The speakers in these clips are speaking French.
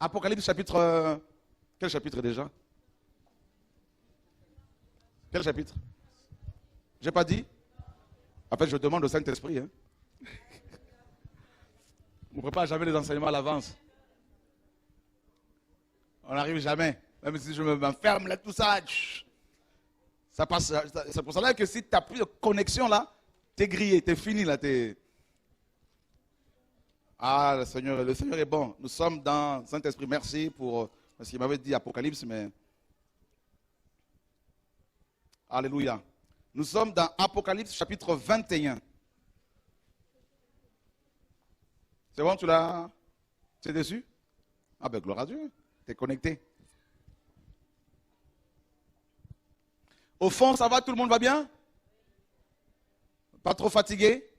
Apocalypse chapitre... quel chapitre déjà? Quel chapitre? J'ai pas dit? En fait, je demande au Saint-Esprit. Hein. On ne prépare jamais les enseignements à l'avance. On n'arrive jamais. Même si je m'enferme là, tout ça, ça passe. C'est pour cela que si tu n'as plus de connexion là, tu es grillé, tu es fini là. Ah, le Seigneur est bon. Nous sommes dans Saint-Esprit. Merci pour parce qu'il m'avait dit Apocalypse, mais. Alléluia. Nous sommes dans Apocalypse chapitre 21. C'est bon, tu es dessus? Ah ben gloire à Dieu, tu es connecté. Au fond, ça va, tout le monde va bien? Pas trop fatigué?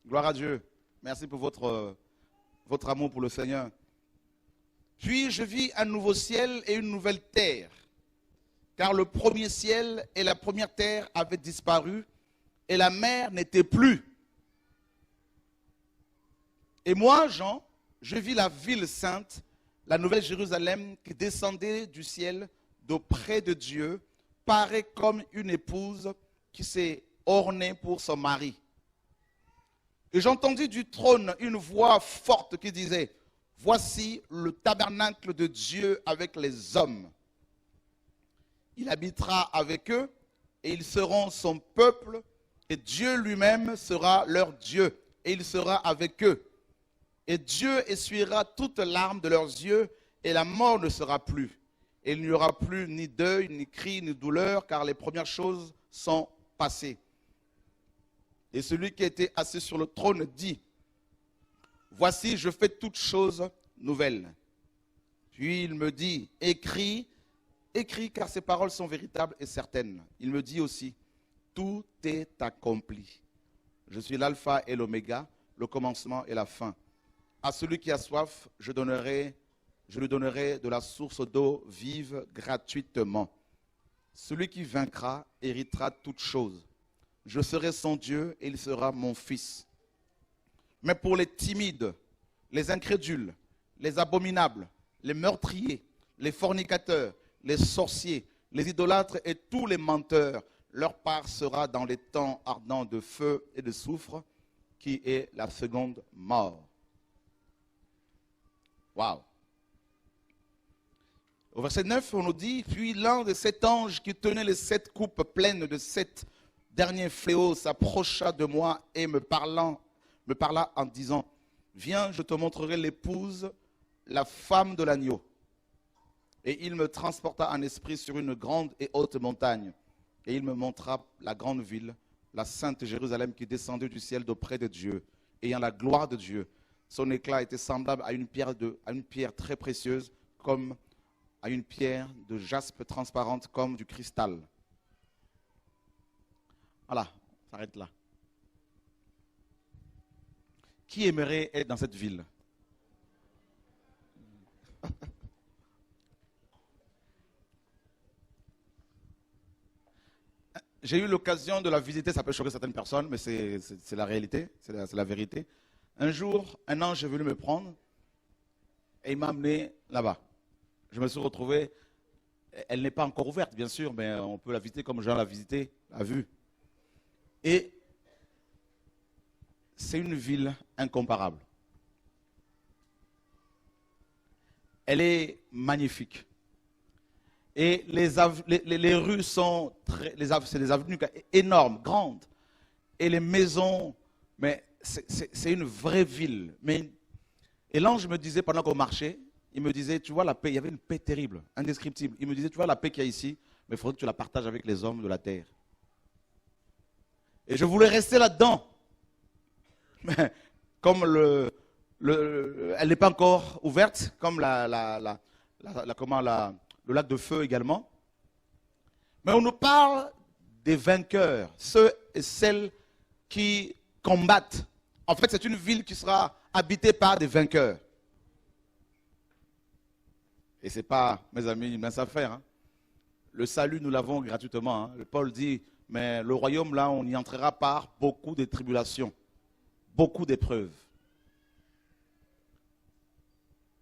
Gloire à Dieu. Merci pour votre amour pour le Seigneur. Puis je vis un nouveau ciel et une nouvelle terre. Car le premier ciel et la première terre avaient disparu et la mer n'était plus. Et moi, Jean, je vis la ville sainte, la nouvelle Jérusalem qui descendait du ciel d'auprès de Dieu, parée comme une épouse qui s'est ornée pour son mari. Et j'entendis du trône une voix forte qui disait, « Voici le tabernacle de Dieu avec les hommes. Il habitera avec eux et ils seront son peuple et Dieu lui-même sera leur Dieu et il sera avec eux. Et Dieu essuiera toute larme de leurs yeux et la mort ne sera plus. Et il n'y aura plus ni deuil, ni cri, ni douleur, car les premières choses sont passées. » Et celui qui était assis sur le trône dit, « Voici, je fais toutes choses nouvelles. » Puis il me dit, « Écris, écris, car ces paroles sont véritables et certaines. » Il me dit aussi, « Tout est accompli. Je suis l'alpha et l'oméga, le commencement et la fin. À celui qui a soif, je lui donnerai de la source d'eau vive gratuitement. Celui qui vaincra héritera toutes choses. Je serai son Dieu et il sera mon fils. Mais pour les timides, les incrédules, les abominables, les meurtriers, les fornicateurs, les sorciers, les idolâtres et tous les menteurs, leur part sera dans les temps ardents de feu et de soufre, qui est la seconde mort. Waouh! Au verset 9, on nous dit, « Puis l'un de sept anges qui tenait les 7 coupes pleines de 7 derniers fléaux s'approcha de moi et me parla en disant, « Viens, je te montrerai l'épouse, la femme de l'agneau. » Et il me transporta en esprit sur une grande et haute montagne. Et il me montra la grande ville, la sainte Jérusalem qui descendait du ciel d'auprès de Dieu, ayant la gloire de Dieu. Son éclat était semblable à une pierre très précieuse, comme à une pierre de jaspe transparente comme du cristal. Voilà, on s'arrête là. Qui aimerait être dans cette ville? J'ai eu l'occasion de la visiter, ça peut choquer certaines personnes, mais c'est la réalité, c'est la vérité. Un jour, un ange est venu me prendre et il m'a amené là-bas. Je me suis retrouvé, elle n'est pas encore ouverte bien sûr, mais on peut la visiter comme Jean l'a visité, l'a vue. Et c'est une ville incomparable. Elle est magnifique. Et les rues sont c'est des avenues énormes, grandes. Et les maisons, mais c'est une vraie ville. Et l'ange me disait, pendant qu'on marchait, il me disait, tu vois la paix, il y avait une paix terrible, indescriptible. Il me disait, tu vois la paix qu'il y a ici, mais il faudrait que tu la partages avec les hommes de la terre. Et je voulais rester là-dedans. Mais comme elle n'est pas encore ouverte, comme le lac de feu également. Mais on nous parle des vainqueurs, ceux et celles qui combattent. En fait, c'est une ville qui sera habitée par des vainqueurs. Et ce n'est pas, mes amis, une mince affaire. Hein. Le salut, nous l'avons gratuitement. Hein. Paul dit, mais le royaume, là, on y entrera par beaucoup de tribulations, beaucoup d'épreuves.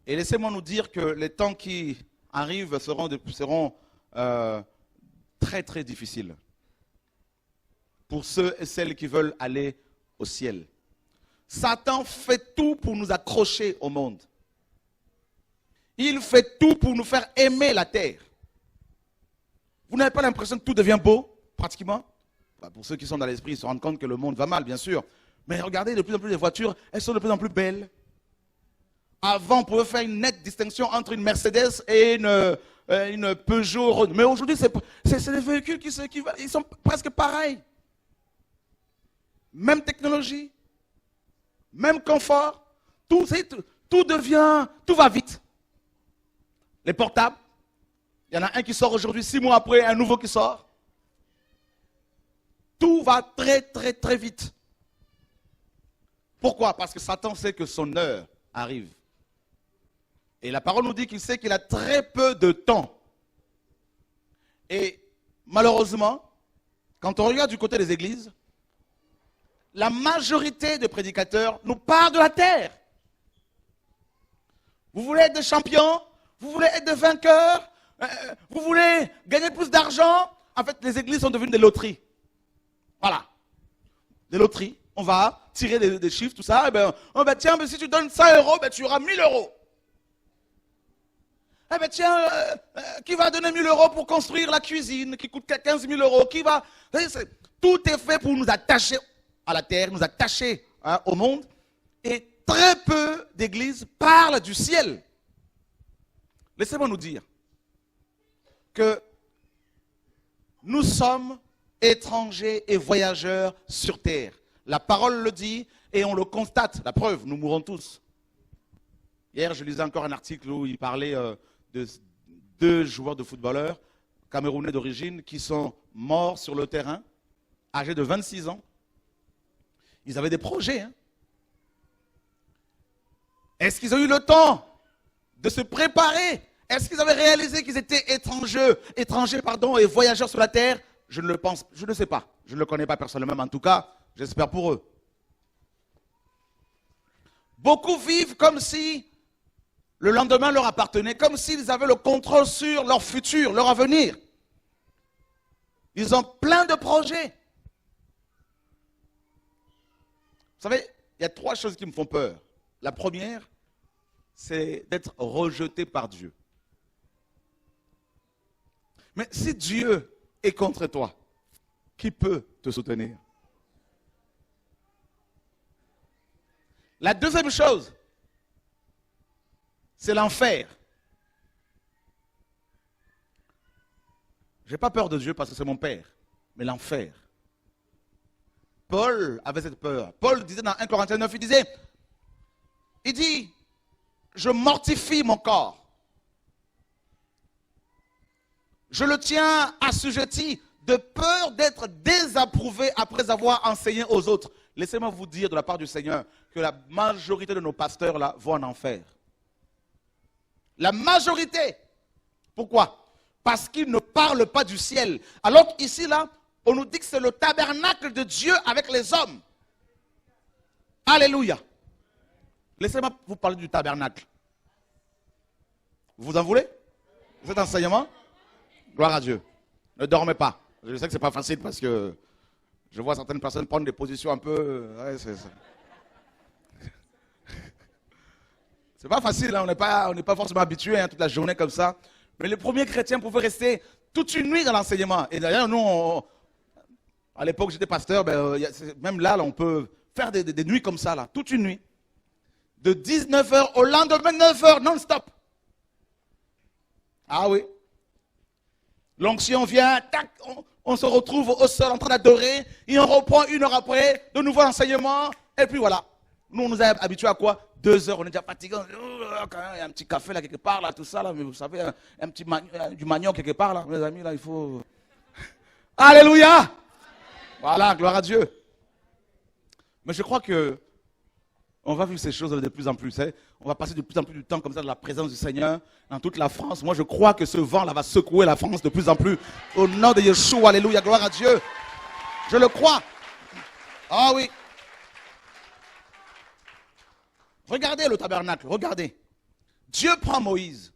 Et laissez-moi nous dire que les temps qui arrivent seront très très difficiles pour ceux et celles qui veulent aller au ciel. Satan fait tout pour nous accrocher au monde. Il fait tout pour nous faire aimer la terre. Vous n'avez pas l'impression que tout devient beau, pratiquement? Pour ceux qui sont dans l'esprit, ils se rendent compte que le monde va mal, bien sûr. Mais regardez, de plus en plus les voitures, elles sont de plus en plus belles. Avant, on pouvait faire une nette distinction entre une Mercedes et une Peugeot. Mais aujourd'hui, c'est des véhicules qui ils sont presque pareils. Même technologie, même confort. Tout va vite. Les portables, il y en a un qui sort aujourd'hui, 6 mois après, un nouveau qui sort. Tout va très, très, très vite. Pourquoi? Parce que Satan sait que son heure arrive. Et la parole nous dit qu'il sait qu'il a très peu de temps. Et malheureusement, quand on regarde du côté des églises, la majorité des prédicateurs nous parlent de la terre. Vous voulez être des champions? Vous voulez être des vainqueurs? Vous voulez gagner plus d'argent? En fait, les églises sont devenues des loteries. Voilà. Des loteries. On va tirer des chiffres, tout ça. Et tiens, si tu donnes 100 euros, tu auras 1000 euros. Tiens, qui va donner 1000 euros pour construire la cuisine qui coûte 15 000 euros? Tout est fait pour nous attacher à la terre, nous attacher au monde. Et très peu d'églises parlent du ciel. Laissez-moi nous dire que nous sommes étrangers et voyageurs sur terre. La parole le dit et on le constate. La preuve, nous mourrons tous. Hier, je lisais encore un article où il parlait de 2 joueurs de footballeurs camerounais d'origine qui sont morts sur le terrain, âgés de 26 ans. Ils avaient des projets. Hein. Est-ce qu'ils ont eu le temps de se préparer? Est-ce qu'ils avaient réalisé qu'ils étaient étrangers et voyageurs sur la terre? Je ne sais pas. Je ne le connais pas personnellement, mais en tout cas, j'espère pour eux. Beaucoup vivent comme si le lendemain leur appartenait, comme s'ils avaient le contrôle sur leur futur, leur avenir. Ils ont plein de projets. Vous savez, il y a 3 choses qui me font peur. La première, c'est d'être rejeté par Dieu. Mais si Dieu est contre toi, qui peut te soutenir? La deuxième chose, c'est l'enfer. Je n'ai pas peur de Dieu parce que c'est mon Père, mais l'enfer. Paul avait cette peur. Paul disait dans 1 Corinthiens 9, il dit, je mortifie mon corps. Je le tiens assujetti de peur d'être désapprouvé après avoir enseigné aux autres. Laissez-moi vous dire de la part du Seigneur que la majorité de nos pasteurs là vont en enfer. La majorité. Pourquoi? Parce qu'ils ne parlent pas du ciel. Alors qu'ici là, on nous dit que c'est le tabernacle de Dieu avec les hommes. Alléluia. Laissez-moi vous parler du tabernacle. Vous en voulez? Cet enseignement? Gloire à Dieu. Ne dormez pas. Je sais que ce n'est pas facile parce que je vois certaines personnes prendre des positions un peu... Ouais, c'est pas facile, hein. On n'est pas forcément habitué toute la journée comme ça. Mais les premiers chrétiens pouvaient rester toute une nuit dans l'enseignement. Et d'ailleurs, nous, à l'époque, j'étais pasteur, même là, on peut faire des nuits comme ça, là, toute une nuit. De 19h au lendemain 9h, non-stop. Ah oui. L'onction vient, tac, on se retrouve au sol en train d'adorer, et on reprend 1 heure après, de nouveau enseignement, et puis voilà. Nous, on nous a habitués à quoi? 2 heures, on est déjà fatigué. Il y a un petit café là quelque part, là, tout ça, là, mais vous savez, un petit du manioc quelque part, là, mes amis, là, il faut... Alléluia! Voilà, gloire à Dieu. Mais je crois que on va vivre ces choses de plus en plus. Hein. On va passer de plus en plus du temps comme ça dans la présence du Seigneur dans toute la France. Moi, je crois que ce vent-là va secouer la France de plus en plus. Au nom de Yeshua, alléluia, gloire à Dieu. Je le crois. Ah oui. Regardez le tabernacle, regardez. Dieu prend Moïse,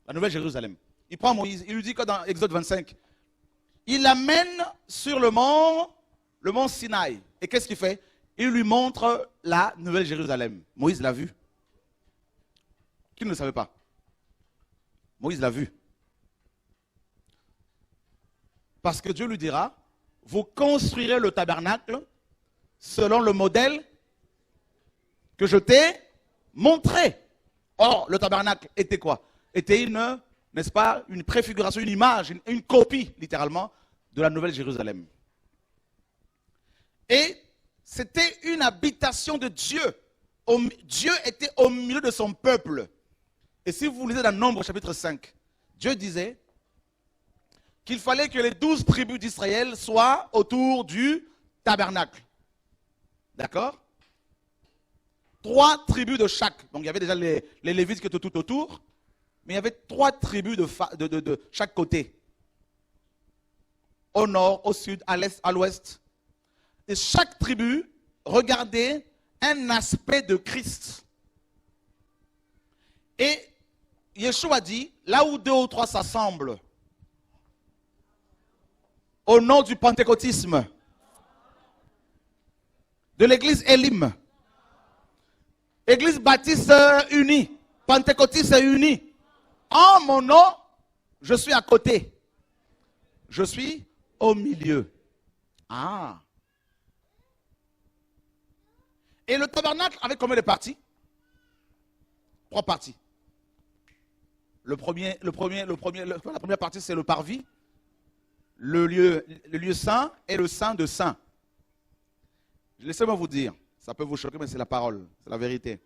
la Nouvelle Jérusalem. Il prend Moïse, il lui dit que dans Exode 25, il l'amène sur le mont Sinaï. Et qu'est-ce qu'il fait? Il lui montre la Nouvelle Jérusalem. Moïse l'a vu. Qui ne le savait pas? Moïse l'a vu. Parce que Dieu lui dira, vous construirez le tabernacle selon le modèle que je t'ai montré. Or, le tabernacle était quoi? Était une, n'est-ce pas, une préfiguration, une image, une copie, littéralement, de la Nouvelle Jérusalem. Et c'était une habitation de Dieu. Dieu était au milieu de son peuple. Et si vous lisez dans Nombre chapitre 5, Dieu disait qu'il fallait que les 12 tribus d'Israël soient autour du tabernacle. D'accord? 3 tribus de chaque. Donc il y avait déjà les Lévites qui étaient tout autour, mais il y avait 3 tribus de chaque côté. Au nord, au sud, à l'est, à l'ouest. Et chaque tribu regardait un aspect de Christ. Et Yeshua dit, là où 2 ou 3 s'assemblent, au nom du pentecôtisme, de l'église Elim, église baptiste unie, pentecôtiste unie, en mon nom, je suis à côté. Je suis au milieu. Ah. Et le tabernacle avait combien de parties? 3 parties. La première partie, c'est le parvis, le lieu saint et le saint de saints. Laissez-moi vous dire, ça peut vous choquer, mais c'est la parole, c'est la vérité.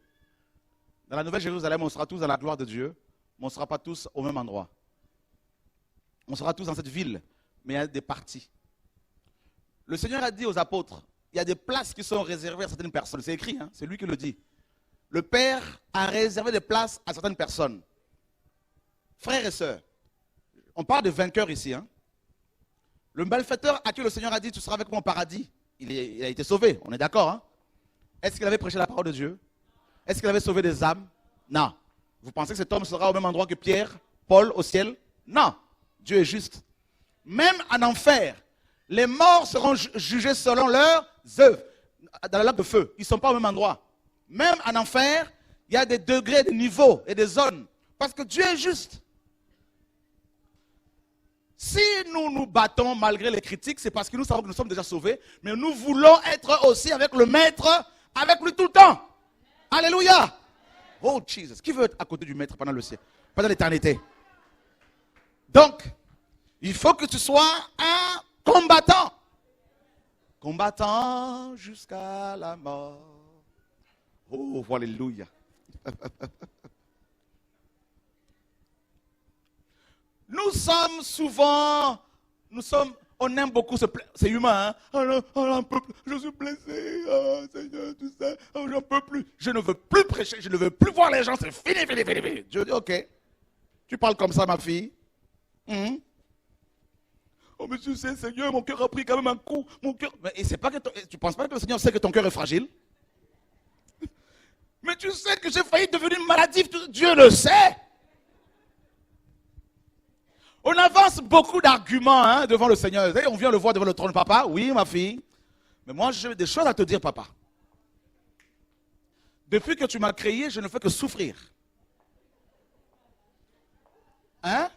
Dans la Nouvelle Jérusalem, on sera tous dans la gloire de Dieu, mais on ne sera pas tous au même endroit. On sera tous dans cette ville, mais il y a des parties. Le Seigneur a dit aux apôtres, il y a des places qui sont réservées à certaines personnes. C'est écrit, hein, c'est lui qui le dit. Le Père a réservé des places à certaines personnes. Frères et sœurs, on parle de vainqueurs ici. Hein. Le malfaiteur à qui le Seigneur a dit, tu seras avec moi au paradis, il a été sauvé, on est d'accord. Hein? Est-ce qu'il avait prêché la parole de Dieu? Est-ce qu'il avait sauvé des âmes? Non. Vous pensez que cet homme sera au même endroit que Pierre, Paul au ciel? Non. Dieu est juste. Même en enfer, les morts seront jugés selon leurs œuvres. Dans la lac de feu, ils ne sont pas au même endroit. Même en enfer, il y a des degrés, des niveaux et des zones. Parce que Dieu est juste. Si nous nous battons malgré les critiques, c'est parce que nous savons que nous sommes déjà sauvés, mais nous voulons être aussi avec le Maître, avec lui tout le temps. Alléluia. Oh Jesus, qui veut être à côté du Maître pendant le ciel, pendant l'éternité? Donc, il faut que tu sois un combattant. Combattant jusqu'à la mort. Oh, alléluia. Nous sommes souvent, on aime beaucoup se plaindre, c'est humain, hein? Oh, j'en peux plus, je suis blessé, oh Seigneur, tout ça, oh, j'en peux plus. Je ne veux plus prêcher, je ne veux plus voir les gens, c'est fini, fini, fini, fini. Dieu dit, ok, tu parles comme ça, ma fille. Oh, mais tu sais, Seigneur, mon cœur a pris quand même un coup, mon cœur. Mais c'est pas que tu ne penses pas que le Seigneur sait que ton cœur est fragile? Mais tu sais que j'ai failli devenir maladif, Dieu le sait. On avance beaucoup d'arguments hein, devant le Seigneur. On vient le voir devant le trône, papa. Oui, ma fille. Mais moi, j'ai des choses à te dire, papa. Depuis que tu m'as créé, je ne fais que souffrir. Hein?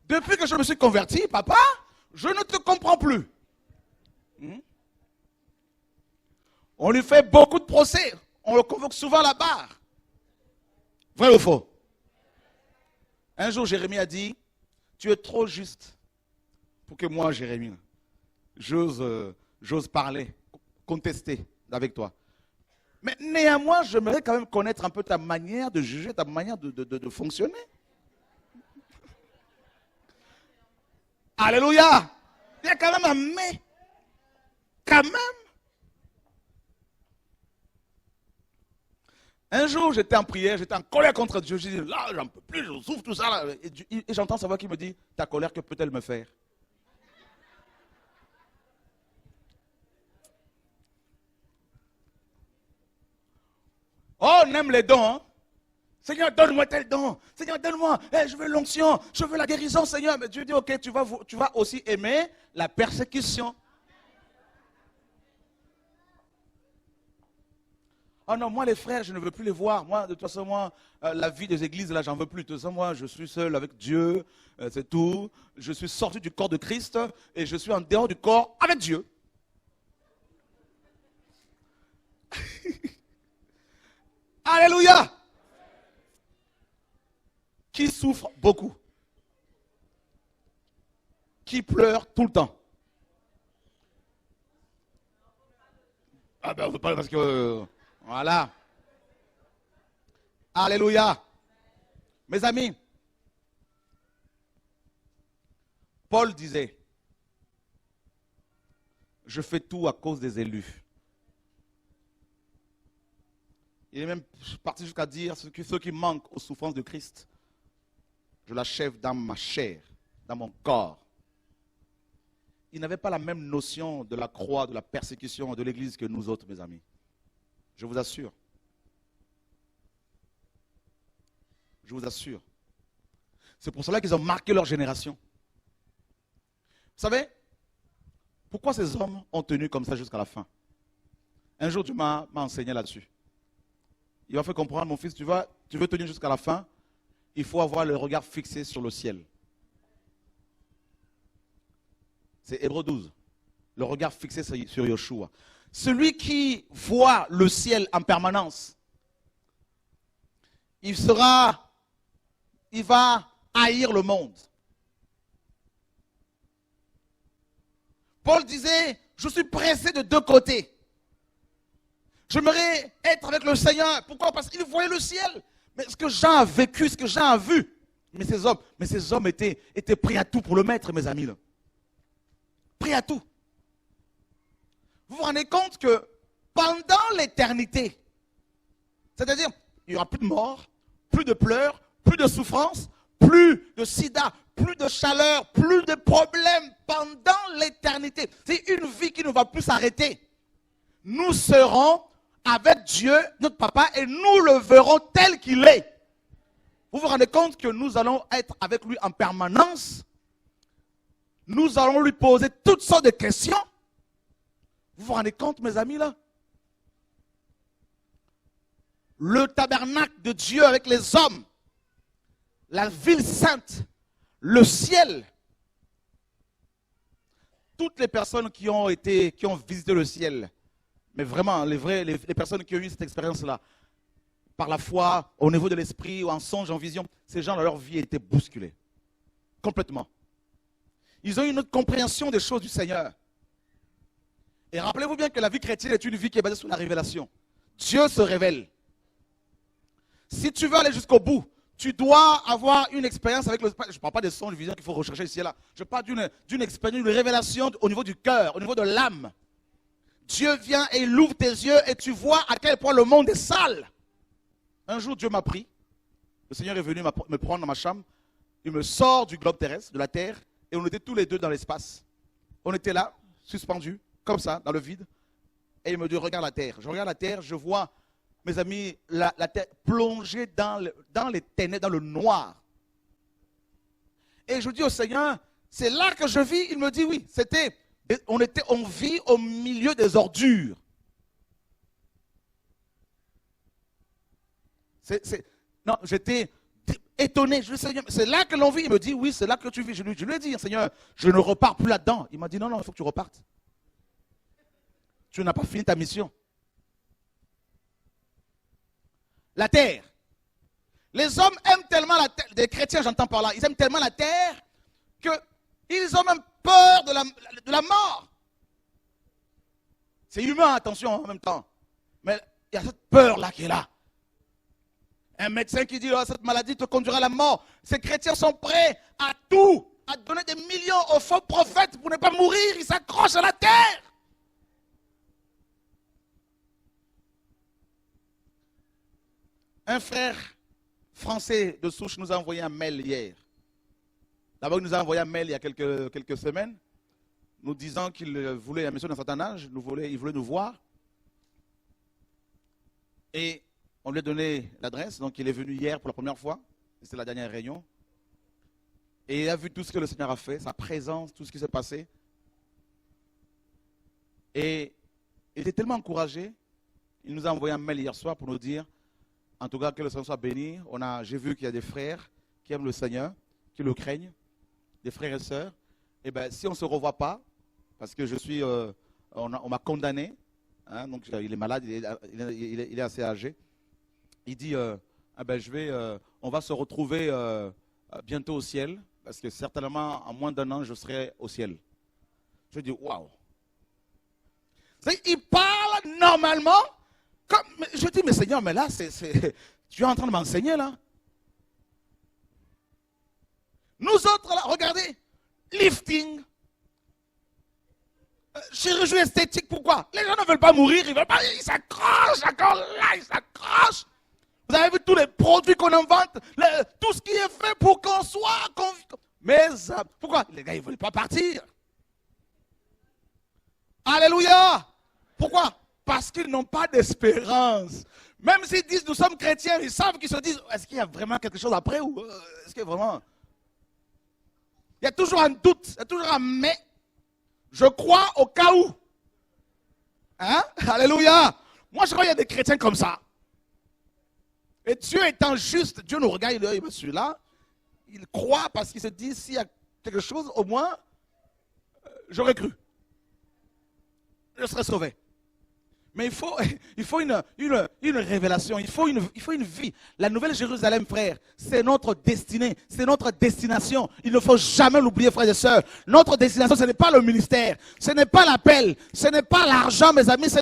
Depuis que je me suis converti, papa, je ne te comprends plus. On lui fait beaucoup de procès. On le convoque souvent à la barre. Vrai ou faux? Un jour, Jérémie a dit, tu es trop juste pour que moi, Jérémie, j'ose parler, contester avec toi. Mais néanmoins, j'aimerais quand même connaître un peu ta manière de juger, ta manière de fonctionner. Alléluia! Il y a quand même un mais. Quand même. Un jour, j'étais en prière, j'étais en colère contre Dieu. Je dis, là, j'en peux plus, je souffre tout ça. Là. Et j'entends sa voix qui me dit, ta colère, que peut-elle me faire? Oh, on aime les dons. Hein? Seigneur, donne-moi tel don. Seigneur, donne-moi, je veux l'onction, je veux la guérison, Seigneur. Mais Dieu dit, ok, tu vas aussi aimer la persécution. Oh non, moi les frères, je ne veux plus les voir. Moi, de toute façon, la vie des églises, là, j'en veux plus. De toute façon, moi, je suis seul avec Dieu, c'est tout. Je suis sorti du corps de Christ et je suis en dehors du corps avec Dieu. Alléluia! Qui souffre beaucoup? Qui pleure tout le temps? Ah ben, on ne veut pas parce que... Voilà. Alléluia. Mes amis, Paul disait, je fais tout à cause des élus. Il est même parti jusqu'à dire, ceux qui manquent aux souffrances de Christ, je l'achève dans ma chair, dans mon corps. Il n'avait pas la même notion de la croix, de la persécution de l'Église que nous autres, mes amis. Je vous assure. Je vous assure. C'est pour cela qu'ils ont marqué leur génération. Vous savez, pourquoi ces hommes ont tenu comme ça jusqu'à la fin? Un jour, Dieu m'a enseigné là-dessus. Il m'a fait comprendre, mon fils, tu veux tenir jusqu'à la fin, il faut avoir le regard fixé sur le ciel. C'est Hébreux 12. Le regard fixé sur Yeshua. Celui qui voit le ciel en permanence, il va haïr le monde. Paul disait, je suis pressé de deux côtés. J'aimerais être avec le Seigneur. Pourquoi? Parce qu'il voyait le ciel. Mais ce que Jean a vécu, ce que Jean a vu, mais ces hommes étaient prêts à tout pour le mettre, mes amis. Là. Prêts à tout. Vous vous rendez compte que pendant l'éternité, c'est-à-dire, il n'y aura plus de mort, plus de pleurs, plus de souffrance, plus de sida, plus de chaleur, plus de problèmes pendant l'éternité. C'est une vie qui ne va plus s'arrêter. Nous serons avec Dieu, notre papa, et nous le verrons tel qu'il est. Vous vous rendez compte que nous allons être avec lui en permanence? Nous allons lui poser toutes sortes de questions. Vous vous rendez compte, mes amis, là? Le tabernacle de Dieu avec les hommes, la ville sainte, le ciel. Toutes les personnes qui ont visité le ciel, mais vraiment, les personnes qui ont eu cette expérience-là, par la foi, au niveau de l'esprit, ou en songe, en vision, ces gens, leur vie a été bousculée. Complètement. Ils ont eu une autre compréhension des choses du Seigneur. Et rappelez-vous bien que la vie chrétienne est une vie qui est basée sur la révélation. Dieu se révèle. Si tu veux aller jusqu'au bout, tu dois avoir une expérience avec le... Je ne parle pas des songes, de visions qu'il faut rechercher ici et là. Je parle d'une expérience, d'une révélation au niveau du cœur, au niveau de l'âme. Dieu vient et il ouvre tes yeux et tu vois à quel point le monde est sale. Un jour, Dieu m'a pris. Le Seigneur est venu me prendre dans ma chambre. Il me sort du globe terrestre, de la terre, et on était tous les deux dans l'espace. On était là, suspendus, comme ça, dans le vide. Et il me dit, regarde la terre. Je regarde la terre, je vois, mes amis, la terre plongée dans les ténèbres, dans le noir. Et je dis au Seigneur, c'est là que je vis. Il me dit, oui, on vit au milieu des ordures. Non, j'étais étonné. Je dis, Seigneur, c'est là que l'on vit. Il me dit, oui, c'est là que tu vis. Je lui ai dit, Seigneur, je ne repars plus là-dedans. Il m'a dit, non, il faut que tu repartes. Tu n'as pas fini ta mission. La terre. Les hommes aiment tellement la terre, des chrétiens j'entends par là, ils aiment tellement la terre qu'ils ont même peur de la mort. C'est humain, attention, en même temps. Mais il y a cette peur-là qui est là. Un médecin qui dit, oh, cette maladie te conduira à la mort. Ces chrétiens sont prêts à tout, à donner des millions aux faux prophètes pour ne pas mourir. Ils s'accrochent à la terre. Un frère français de souche nous a envoyé un mail hier. D'abord, il nous a envoyé un mail il y a quelques semaines, nous disant qu'il voulait, un monsieur d'un certain âge, il voulait nous voir. Et On lui a donné l'adresse, donc il est venu hier pour la première fois. C'était la dernière réunion. Et il a vu tout ce que le Seigneur a fait, sa présence, tout ce qui s'est passé. Et il était tellement encouragé. Il nous a envoyé un mail hier soir pour nous dire, en tout cas, que le Seigneur soit béni. J'ai vu qu'il y a des frères qui aiment le Seigneur, qui le craignent, des frères et sœurs. Et bien, si on ne se revoit pas, parce que on m'a condamné, hein, donc il est malade, il est assez âgé. Il dit, on va se retrouver bientôt au ciel, parce que certainement, en moins d'un an, je serai au ciel. Je dis, waouh. Il parle normalement, je dis, mais Seigneur, mais là, tu es en train de m'enseigner, là. Nous autres, là, regardez, lifting, chirurgie esthétique, pourquoi? Les gens ne veulent pas mourir, ils s'accrochent encore là, ils s'accrochent. Vous avez vu tous les produits qu'on invente, tout ce qui est fait pour qu'on soit... Mais pourquoi? Les gars, ils ne veulent pas partir. Alléluia. Pourquoi? Parce qu'ils n'ont pas d'espérance. Même s'ils disent nous sommes chrétiens, ils savent qu'ils se disent est-ce qu'il y a vraiment quelque chose après ou est-ce qu'il y a vraiment... Il y a toujours un doute, il y a toujours un mais. Je crois au cas où. Hein? Alléluia. Moi, je crois qu'il y a des chrétiens comme ça. Et Dieu étant juste, Dieu nous regarde, il dit, celui-là, il croit parce qu'il se dit, s'il y a quelque chose, au moins, j'aurais cru. Je serais sauvé. Mais il faut une révélation, il faut une vie. La Nouvelle Jérusalem, frère, c'est notre destinée, c'est notre destination. Il ne faut jamais l'oublier, frères et sœurs. Notre destination, ce n'est pas le ministère, ce n'est pas l'appel, ce n'est pas l'argent, mes amis, ce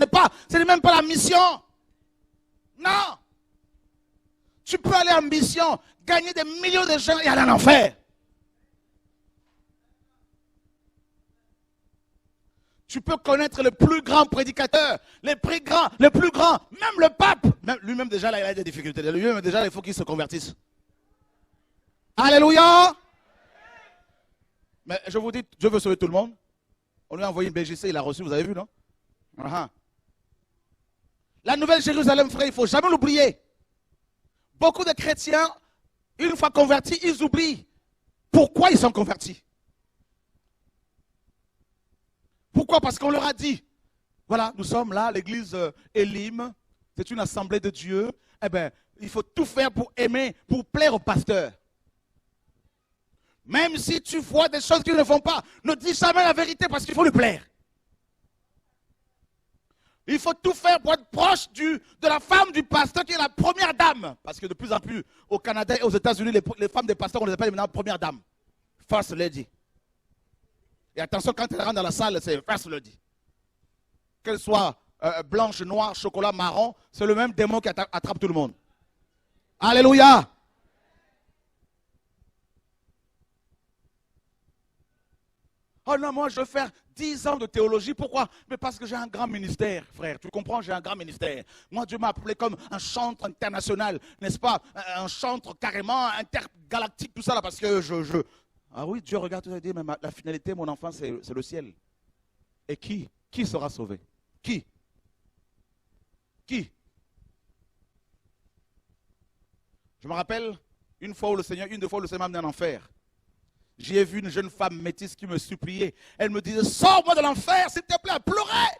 n'est même pas la mission. Non. Tu peux aller en mission, gagner des millions de gens et aller en enfer. Tu peux connaître le plus grand prédicateur, les plus grands, même le pape. Lui-même déjà, là, il a des difficultés. Lui-même déjà, il faut qu'il se convertisse. Alléluia. Mais je vous dis, Dieu veut sauver tout le monde. On lui a envoyé une BGC, il a reçu, vous avez vu, non? La Nouvelle Jérusalem, frère, il ne faut jamais l'oublier. Beaucoup de chrétiens, une fois convertis, ils oublient pourquoi ils sont convertis. Pourquoi? Parce qu'on leur a dit, voilà, nous sommes là, l'église Elim, c'est une assemblée de Dieu. Eh bien, il faut tout faire pour aimer, pour plaire au pasteur. Même si tu vois des choses qu'ils ne font pas, ne dis jamais la vérité parce qu'il faut lui plaire. Il faut tout faire pour être proche de la femme du pasteur qui est la première dame. Parce que de plus en plus, au Canada et aux États-Unis, les femmes des pasteurs, on les appelle maintenant première dame. First lady. Et attention, quand elle rentre dans la salle, c'est first lady. Qu'elle soit blanche, noire, chocolat, marron, c'est le même démon qui attrape tout le monde. Alléluia. Oh non, moi je veux faire 10 ans de théologie. Pourquoi? Mais parce que j'ai un grand ministère, frère. Tu comprends? J'ai un grand ministère. Moi, Dieu m'a appelé comme un chantre international, n'est-ce pas? Un chantre carrément intergalactique, tout ça là, parce que Ah oui, Dieu regarde tout ça et dit, mais la finalité, mon enfant, c'est le ciel. Et qui sera sauvé? Qui? Je me rappelle, une fois où le Seigneur m'a amené en enfer. J'y ai vu une jeune femme métisse qui me suppliait. Elle me disait, sors-moi de l'enfer, s'il te plaît, elle pleurait.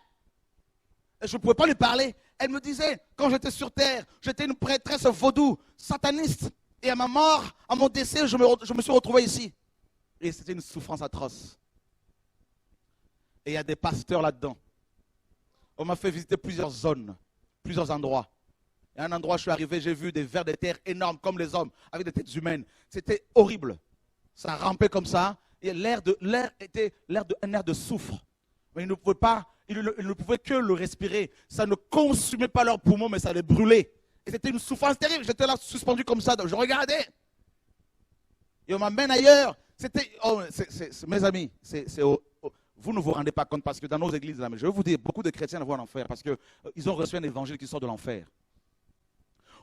Et je ne pouvais pas lui parler. Elle me disait, quand j'étais sur terre, j'étais une prêtresse vaudou, sataniste. Et à ma mort, à mon décès, je me suis retrouvé ici. Et c'était une souffrance atroce. Et il y a des pasteurs là-dedans. On m'a fait visiter plusieurs zones, plusieurs endroits. Et à un endroit, je suis arrivé, j'ai vu des vers de terre énormes comme les hommes, avec des têtes humaines. C'était horrible. Ça rampait comme ça. Et l'air était un air de soufre. Mais ils ne pouvaient que le respirer. Ça ne consumait pas leurs poumons, mais ça les brûlait. Et c'était une souffrance terrible. J'étais là suspendu comme ça. Je regardais. Et on m'amène ailleurs. Mes amis, vous ne vous rendez pas compte parce que dans nos églises, là, mais je vais vous dire, beaucoup de chrétiens vont en enfer parce qu'ils ont reçu un évangile qui sort de l'enfer.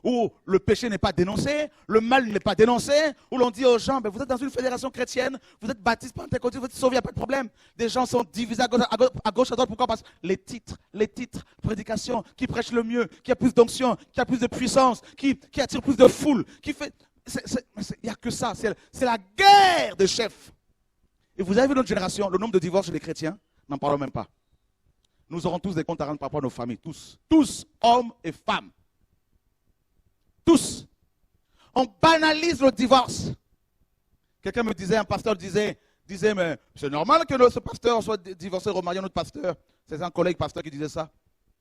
où le péché n'est pas dénoncé, le mal n'est pas dénoncé, où l'on dit aux gens, ben, vous êtes dans une fédération chrétienne, vous êtes baptiste, pentecôtiste, vous êtes sauvé, il n'y a pas de problème. Des gens sont divisés à gauche, à droite. Pourquoi? Parce que les titres, prédications, qui prêchent le mieux, qui a plus d'onction, qui a plus de puissance, qui attire plus de foule, qui fait... Il n'y a que ça, c'est la guerre des chefs. Et vous avez vu notre génération, le nombre de divorces chez les chrétiens, n'en parlons même pas. Nous aurons tous des comptes à rendre par rapport à nos familles, tous, hommes et femmes. Tous. On banalise le divorce. Quelqu'un me disait, un pasteur disait, mais c'est normal que ce pasteur soit divorcé, remarié à notre pasteur. C'est un collègue pasteur qui disait ça.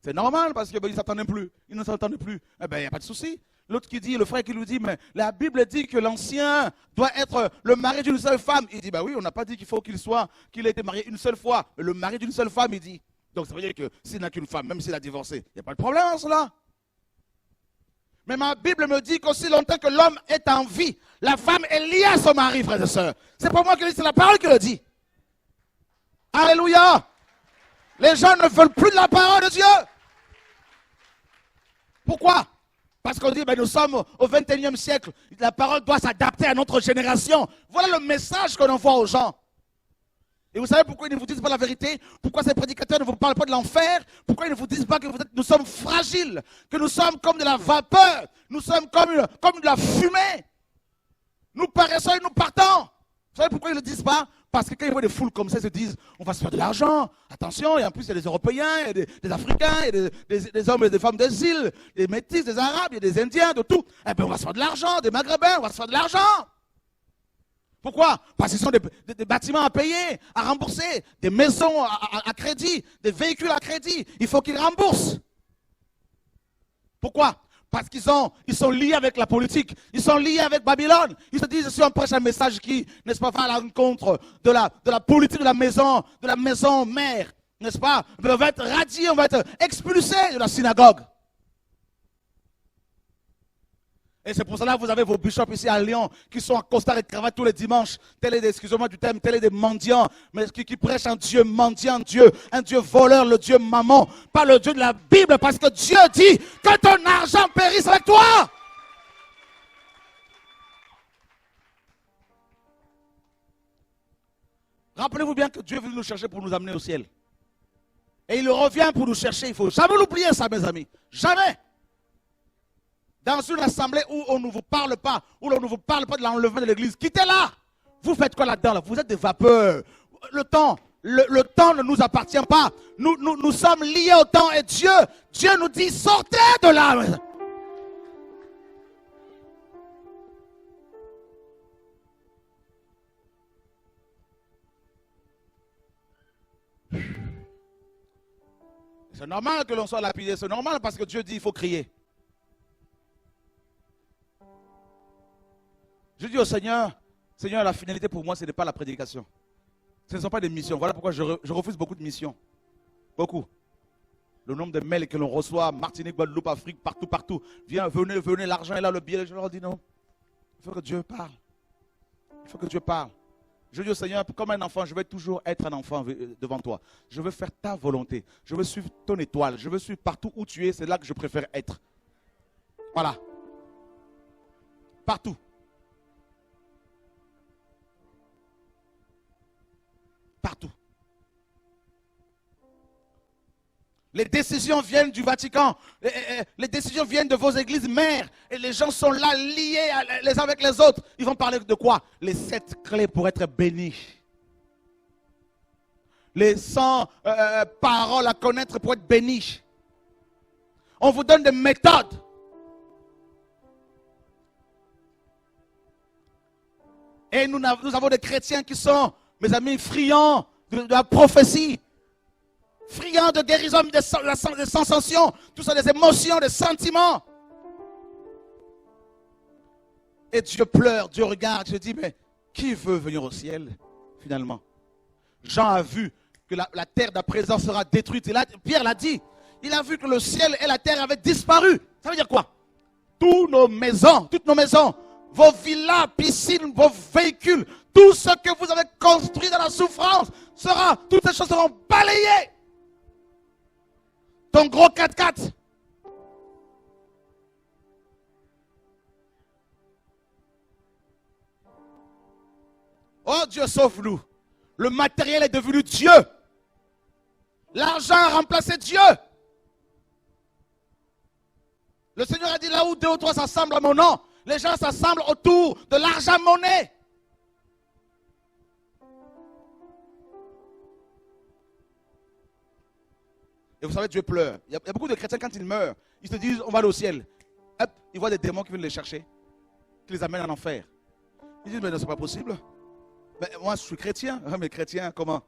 C'est normal parce qu'il ne s'attendait plus. Il ne s'attendait plus. Eh bien, il n'y a pas de souci. L'autre qui dit, le frère qui lui dit, mais la Bible dit que l'ancien doit être le mari d'une seule femme. Il dit, bah oui, on n'a pas dit qu'il faut qu'il ait été marié une seule fois. Mais le mari d'une seule femme, il dit. Donc ça veut dire que s'il n'a qu'une femme, même s'il a divorcé, il n'y a pas de problème en cela. Mais ma Bible me dit qu'aussi longtemps que l'homme est en vie, la femme est liée à son mari, frères et sœurs. C'est pas moi qui le dis, c'est la parole qui le dit. Alléluia. Les gens ne veulent plus de la parole de Dieu. Pourquoi? Parce qu'on dit, ben, nous sommes au 21e siècle. La parole doit s'adapter à notre génération. Voilà le message qu'on envoie aux gens. Et vous savez pourquoi ils ne vous disent pas la vérité? Pourquoi ces prédicateurs ne vous parlent pas de l'enfer? Pourquoi ils ne vous disent pas que nous sommes fragiles? Que nous sommes comme de la vapeur? Nous sommes comme de la fumée? Nous paraissons et nous partons. Vous savez pourquoi ils ne le disent pas? Parce que quand ils voient des foules comme ça, ils se disent, on va se faire de l'argent. Attention, et en plus il y a des Européens, il y a des Africains, il y a des hommes et des femmes des îles, des Métis, des Arabes, il y a des Indiens, de tout. Eh bien on va se faire de l'argent, des Maghrébins, on va se faire de l'argent. Pourquoi? Parce qu'ils sont des bâtiments à payer, à rembourser, des maisons à crédit, des véhicules à crédit. Il faut qu'ils remboursent. Pourquoi? Parce qu'ils sont liés avec la politique. Ils sont liés avec Babylone. Ils se disent, si on prêche un message qui, n'est-ce pas, va à l'encontre de la politique de la maison mère, n'est-ce pas? On va être radié, on va être expulsé de la synagogue. Et c'est pour cela que vous avez vos bishops ici à Lyon qui sont en costard et cravate tous les dimanches. Excusez-moi du terme, tel est des mendiants, mais qui prêchent un Dieu mendiant, un Dieu voleur, le Dieu maman, pas le Dieu de la Bible, parce que Dieu dit que ton argent périsse avec toi. Rappelez-vous bien que Dieu est venu nous chercher pour nous amener au ciel. Et il revient pour nous chercher. Il ne faut jamais l'oublier, ça, mes amis. Jamais. Dans une assemblée où on ne vous parle pas, où l'on ne vous parle pas de l'enlèvement de l'église, quittez-la. Vous faites quoi là-dedans là? Vous êtes des vapeurs. Le temps ne nous appartient pas. Nous sommes liés au temps et Dieu nous dit, sortez de là. C'est normal que l'on soit lapidé, c'est normal parce que Dieu dit, il faut crier. Je dis au Seigneur, la finalité pour moi, ce n'est pas la prédication. Ce ne sont pas des missions. Voilà pourquoi je refuse beaucoup de missions. Beaucoup. Le nombre de mails que l'on reçoit, Martinique, Guadeloupe, Afrique, partout. Venez, l'argent est là, le billet. Je leur dis non. Il faut que Dieu parle. Il faut que Dieu parle. Je dis au Seigneur, comme un enfant, je vais toujours être un enfant devant toi. Je veux faire ta volonté. Je veux suivre ton étoile. Je veux suivre partout où tu es. C'est là que je préfère être. Voilà. Partout. Partout. Les décisions viennent du Vatican. Les décisions viennent de vos églises mères. Et les gens sont là, liés les uns avec les autres. Ils vont parler de quoi? Les 7 clés pour être bénis. Les 100 paroles à connaître pour être bénis. On vous donne des méthodes. Et nous avons des chrétiens qui sont, mes amis, friands de la prophétie. Friands de guérison, des sensations, tout ça, des émotions, des sentiments. Et Dieu pleure, Dieu regarde, je dis, mais qui veut venir au ciel, finalement? Jean a vu que la terre d'à présent sera détruite. Et là, Pierre l'a dit, il a vu que le ciel et la terre avaient disparu. Ça veut dire quoi? Toutes nos maisons, vos villas, piscines, vos véhicules, tout ce que vous avez construit dans la souffrance, toutes ces choses seront balayées. Ton gros 4x4. Oh Dieu, sauve-nous. Le matériel est devenu Dieu. L'argent a remplacé Dieu. Le Seigneur a dit là où 2 ou 3 s'assemblent à mon nom, les gens s'assemblent autour de l'argent monnaie. Et vous savez, Dieu pleure. Il y a beaucoup de chrétiens, quand ils meurent, ils se disent on va aller au ciel. Hop, ils voient des démons qui viennent les chercher, qui les amènent en enfer. Ils disent mais non, c'est pas possible. Mais moi, je suis chrétien. Ah, mais chrétien, comment?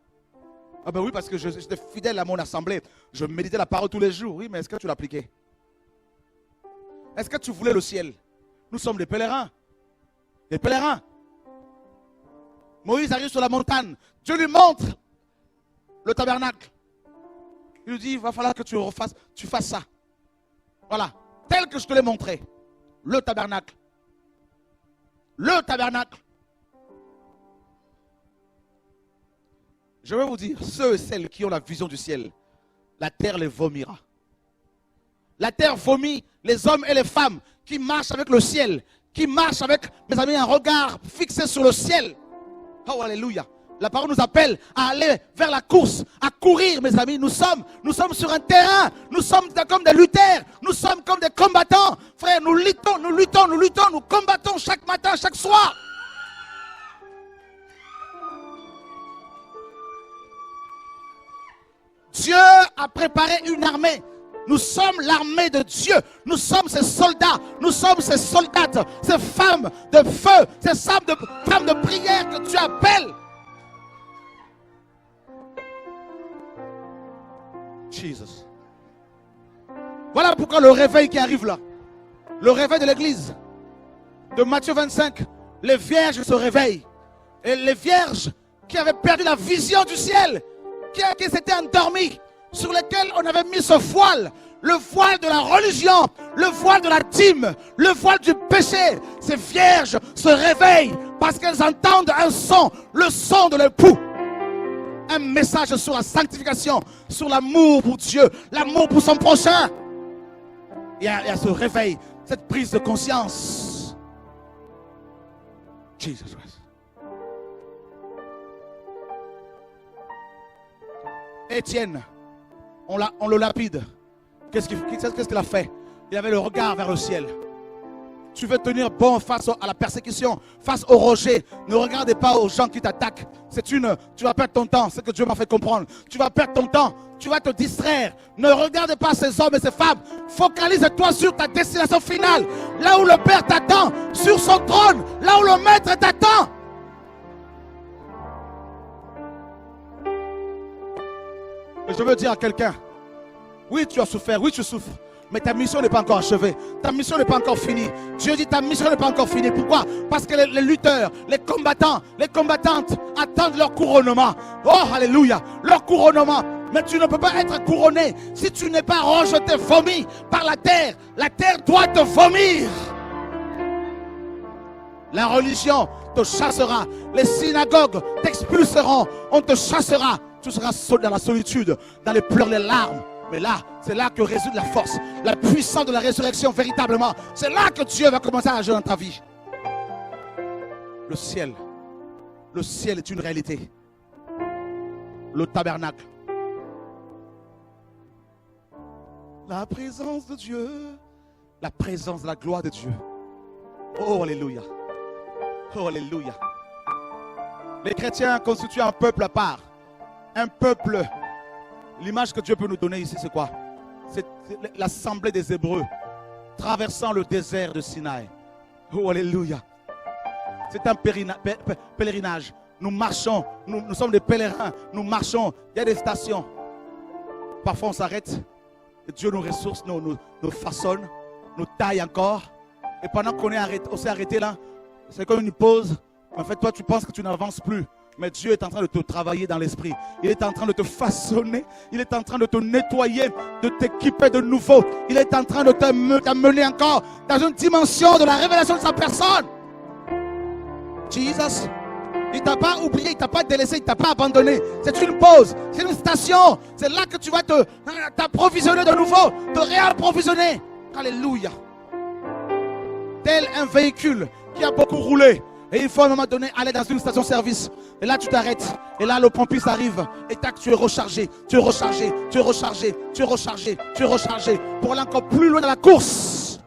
Ah ben oui, parce que j'étais fidèle à mon assemblée. Je méditais la parole tous les jours. Oui, mais est-ce que tu l'appliquais? Est-ce que tu voulais le ciel? Nous sommes des pèlerins. Des pèlerins. Moïse arrive sur la montagne. Dieu lui montre le tabernacle. Il lui dit, il va falloir que tu fasses ça. Voilà. Tel que je te l'ai montré. Le tabernacle. Le tabernacle. Je vais vous dire, ceux et celles qui ont la vision du ciel, la terre les vomira. La terre vomit les hommes et les femmes qui marchent avec le ciel, qui marchent avec, mes amis, un regard fixé sur le ciel. Oh, alléluia. La parole nous appelle à aller vers la course, à courir, mes amis. Nous sommes sur un terrain. Nous sommes comme des lutteurs. Nous sommes comme des combattants. Frère, nous luttons, nous combattons chaque matin, chaque soir. Dieu a préparé une armée. Nous sommes l'armée de Dieu. Nous sommes ces soldats. Nous sommes ces soldates, ces femmes de feu, ces femmes de prière que Dieu appelle. Jesus. Voilà pourquoi le réveil qui arrive là, le réveil de l'église de Matthieu 25, les vierges se réveillent. Et les vierges qui avaient perdu la vision du ciel, qui s'étaient endormies, sur lesquelles on avait mis ce voile, le voile de la religion, le voile de la dîme, le voile du péché. Ces vierges se réveillent parce qu'elles entendent un son, le son de l'époux. Un message sur la sanctification, sur l'amour pour Dieu, l'amour pour son prochain. Il y a ce réveil, cette prise de conscience. Jesus Christ. Étienne, on le lapide. Qu'est-ce qu'il a fait? Il avait le regard vers le ciel. Tu veux tenir bon face à la persécution, face au rejet. Ne regardez pas aux gens qui t'attaquent. Tu vas perdre ton temps, c'est ce que Dieu m'a fait comprendre. Tu vas perdre ton temps, tu vas te distraire. Ne regarde pas ces hommes et ces femmes. Focalise-toi sur ta destination finale. Là où le Père t'attend, sur son trône, là où le Maître t'attend. Et je veux dire à quelqu'un, oui tu as souffert, oui tu souffres. Mais ta mission n'est pas encore achevée. Ta mission n'est pas encore finie. Dieu dit ta mission n'est pas encore finie. Pourquoi? Parce que les lutteurs, les combattants, les combattantes attendent leur couronnement. Oh, alléluia, leur couronnement. Mais tu ne peux pas être couronné si tu n'es pas rejeté, vomi par la terre. La terre doit te vomir. La religion te chassera. Les synagogues t'expulseront. On te chassera. Tu seras dans la solitude, dans les pleurs, les larmes. Mais là, c'est là que réside la force, la puissance de la résurrection véritablement. C'est là que Dieu va commencer à agir dans ta vie. Le ciel est une réalité. Le tabernacle. La présence de Dieu, la présence de la gloire de Dieu. Oh, alléluia. Oh, alléluia. Les chrétiens constituent un peuple à part. Un peuple. L'image que Dieu peut nous donner ici, c'est quoi? C'est l'assemblée des Hébreux traversant le désert de Sinaï. Oh, alléluia. C'est un pèlerinage. Nous marchons, nous sommes des pèlerins. Nous marchons, il y a des stations. Parfois on s'arrête. Dieu nous ressource, nous façonne, nous taille encore. Et pendant qu'on s'est arrêté là, c'est comme une pause. En fait, toi tu penses que tu n'avances plus. Mais Dieu est en train de te travailler dans l'esprit. Il est en train de te façonner. Il est en train de te nettoyer, de t'équiper de nouveau. Il est en train de t'amener encore dans une dimension de la révélation de sa personne. Jesus, il ne t'a pas oublié, il ne t'a pas délaissé, il ne t'a pas abandonné. C'est une pause, c'est une station. C'est là que tu vas t'approvisionner de nouveau, te réapprovisionner. Alléluia. Tel un véhicule qui a beaucoup roulé. Et il faut à un moment donné aller dans une station-service. Et là, tu t'arrêtes. Et là, le pompiste arrive. Et tac, tu es rechargé. Tu es rechargé. Tu es rechargé. Tu es rechargé. Tu es rechargé. Pour aller encore plus loin dans la course.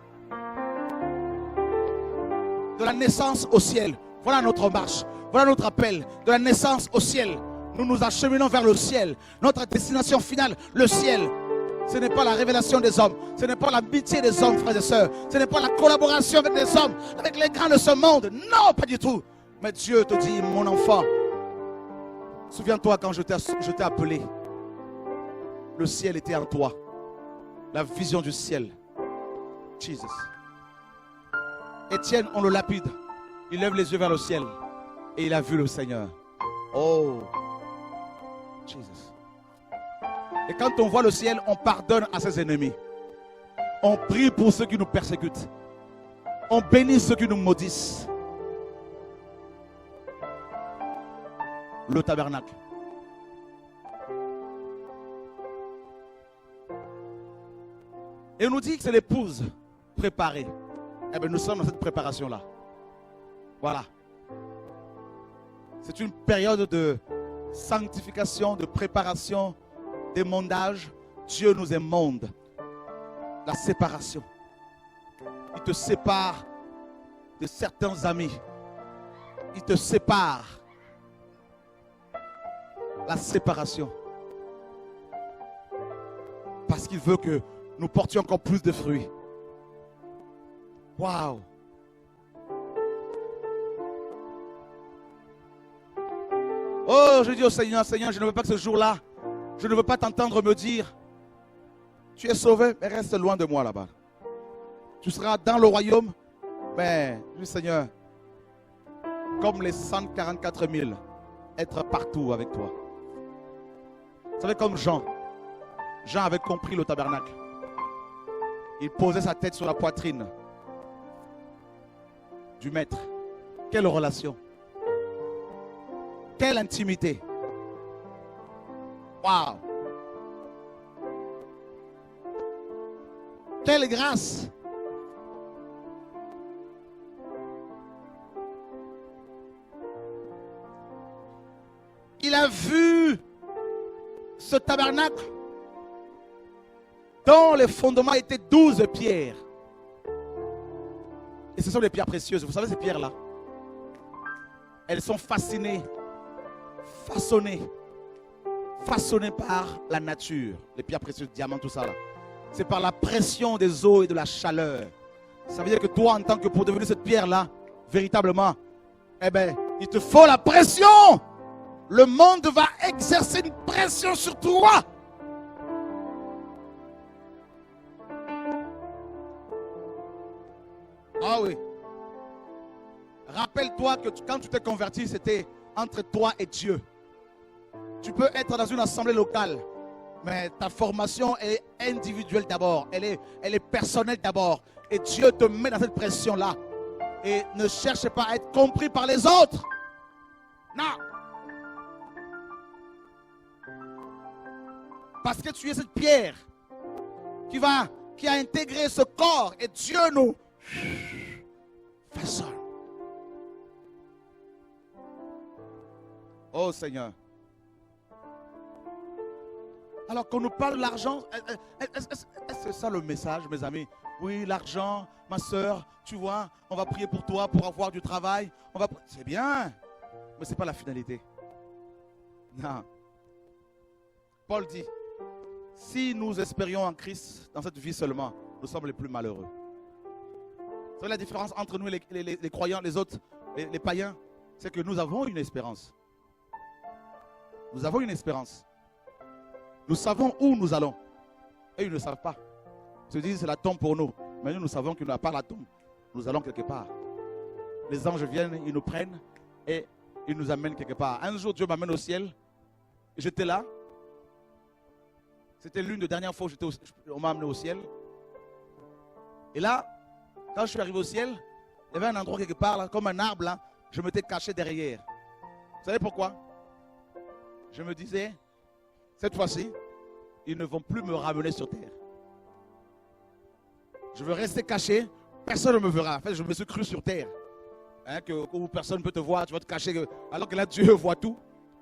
De la naissance au ciel. Voilà notre marche. Voilà notre appel. De la naissance au ciel. Nous nous acheminons vers le ciel. Notre destination finale, le ciel. Ce n'est pas la révélation des hommes. Ce n'est pas l'amitié des hommes, frères et sœurs. Ce n'est pas la collaboration avec les hommes, avec les grands de ce monde. Non, pas du tout. Mais Dieu te dit, mon enfant, souviens-toi quand je t'ai appelé. Le ciel était en toi. La vision du ciel. Jesus. Étienne, on le lapide. Il lève les yeux vers le ciel. Et il a vu le Seigneur. Oh. Jesus. Et quand on voit le ciel, on pardonne à ses ennemis. On prie pour ceux qui nous persécutent. On bénit ceux qui nous maudissent. Le tabernacle. Et on nous dit que c'est l'épouse préparée. Eh bien, nous sommes dans cette préparation-là. Voilà. C'est une période de sanctification, de préparation, d'émondage. Dieu nous émonde. La séparation. Il te sépare de certains amis. Il te sépare. La séparation. Parce qu'il veut que nous portions encore plus de fruits. Waouh! Oh, je dis au Seigneur, Seigneur, je ne veux pas que ce jour-là, je ne veux pas t'entendre me dire, tu es sauvé, mais reste loin de moi là-bas. Tu seras dans le royaume, mais, je dis, Seigneur, comme les 144 000, être partout avec toi. Vous savez, comme Jean. Jean avait compris le tabernacle. Il posait sa tête sur la poitrine du maître. Quelle relation. Quelle intimité. Waouh. Quelle grâce. Il a vu ce tabernacle dont les fondements étaient 12 pierres. Et ce sont des pierres précieuses. Vous savez, ces pierres-là, elles sont façonnées par la nature. Les pierres précieuses, diamants, tout ça là. C'est par la pression des eaux et de la chaleur. Ça veut dire que toi, en tant que pour devenir cette pierre-là, véritablement, eh bien, il te faut la pression. Le monde va exercer une pression sur toi. Ah oui. Rappelle-toi que quand tu t'es converti, c'était entre toi et Dieu. Tu peux être dans une assemblée locale, mais ta formation est individuelle d'abord. Elle est personnelle d'abord. Et Dieu te met dans cette pression-là. Et ne cherche pas à être compris par les autres. Non. Parce que tu es cette pierre qui a intégré ce corps. Et Dieu nous façonne. Oh Seigneur. Alors qu'on nous parle de l'argent, est-ce que c'est ça le message, mes amis? Oui, l'argent, ma soeur, tu vois, on va prier pour toi pour avoir du travail. C'est bien, mais ce n'est pas la finalité. Non. Paul dit, si nous espérions en Christ dans cette vie seulement, nous sommes les plus malheureux. Vous savez la différence entre nous et les croyants, les autres, les païens, c'est que nous avons une espérance. Nous avons une espérance. Nous savons où nous allons. Et ils ne savent pas. Ils se disent c'est la tombe pour nous. Mais nous savons qu'il n'y a pas la tombe. Nous allons quelque part. Les anges viennent, ils nous prennent et ils nous amènent quelque part. Un jour, Dieu m'amène au ciel. J'étais là. C'était l'une des dernières fois où on m'a amené au ciel. Et là, quand je suis arrivé au ciel, il y avait un endroit quelque part, là, comme un arbre, là, je m'étais caché derrière. Vous savez pourquoi? Je me disais, cette fois-ci, ils ne vont plus me ramener sur terre. Je veux rester caché, personne ne me verra. En fait, je me suis cru sur terre. hein, où personne ne peut te voir, tu vas te cacher, alors que là Dieu voit tout,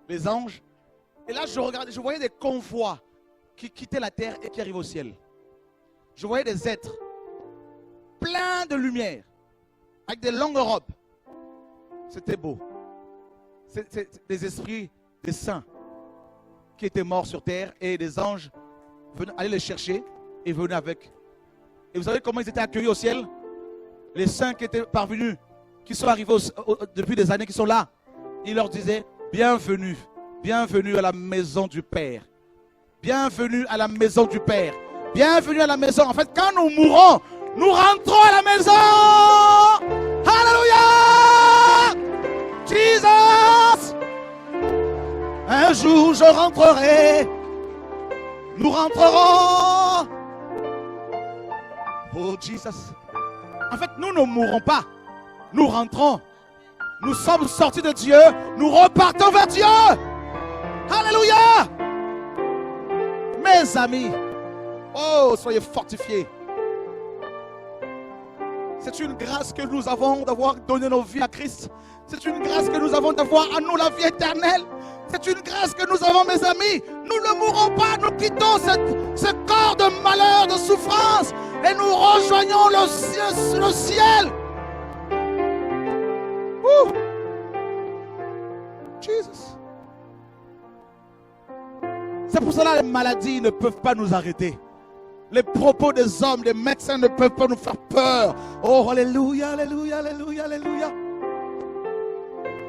les anges. Et là je voyais des convois qui quittaient la terre et qui arrivaient au ciel. Je voyais des êtres pleins de lumière, avec des longues robes. C'était beau. C'est des esprits, des saints qui étaient morts sur terre et des anges allaient les chercher et venaient avec. Et vous savez comment ils étaient accueillis au ciel? Les saints qui étaient parvenus, qui sont arrivés depuis des années, qui sont là, ils leur disaient bienvenue, bienvenue à la maison du Père. Bienvenue à la maison du Père. Bienvenue à la maison. En fait, quand nous mourrons, nous rentrons à la maison. Alléluia. Jesus. Un jour je rentrerai. Nous rentrerons. Oh Jesus. En fait, nous ne mourrons pas. Nous rentrons. Nous sommes sortis de Dieu. Nous repartons vers Dieu. Alléluia. Mes amis, oh, soyez fortifiés. C'est une grâce que nous avons d'avoir donné nos vies à Christ. C'est une grâce que nous avons d'avoir à nous la vie éternelle. C'est une grâce que nous avons, mes amis. Nous ne mourrons pas, nous quittons ce corps de malheur, de souffrance, et nous rejoignons le ciel. Ouh. Jesus. C'est pour cela que les maladies ne peuvent pas nous arrêter. Les propos des hommes, des médecins ne peuvent pas nous faire peur. Oh, alléluia, alléluia, alléluia, alléluia.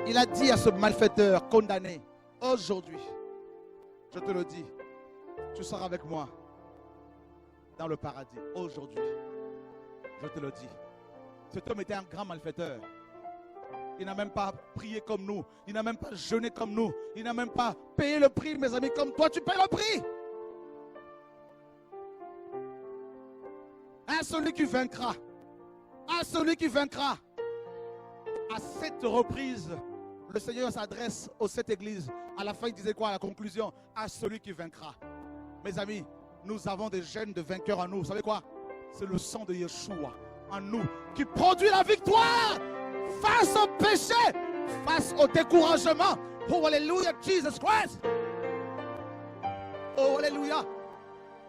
Il a dit à ce malfaiteur condamné, aujourd'hui, je te le dis, tu seras avec moi dans le paradis. Aujourd'hui, je te le dis. Cet homme était un grand malfaiteur. Il n'a même pas prié comme nous. Il n'a même pas jeûné comme nous. Il n'a même pas payé le prix, mes amis, comme toi, tu payes le prix. À celui qui vaincra. À celui qui vaincra. À cette reprise, le Seigneur s'adresse aux 7 églises. À la fin, il disait quoi à la conclusion? À celui qui vaincra. Mes amis, nous avons des gènes de vainqueurs en nous. Vous savez quoi? C'est le sang de Yeshua en nous qui produit la victoire. Face au péché, face au découragement. Oh, alléluia, Jesus Christ. Oh, alléluia.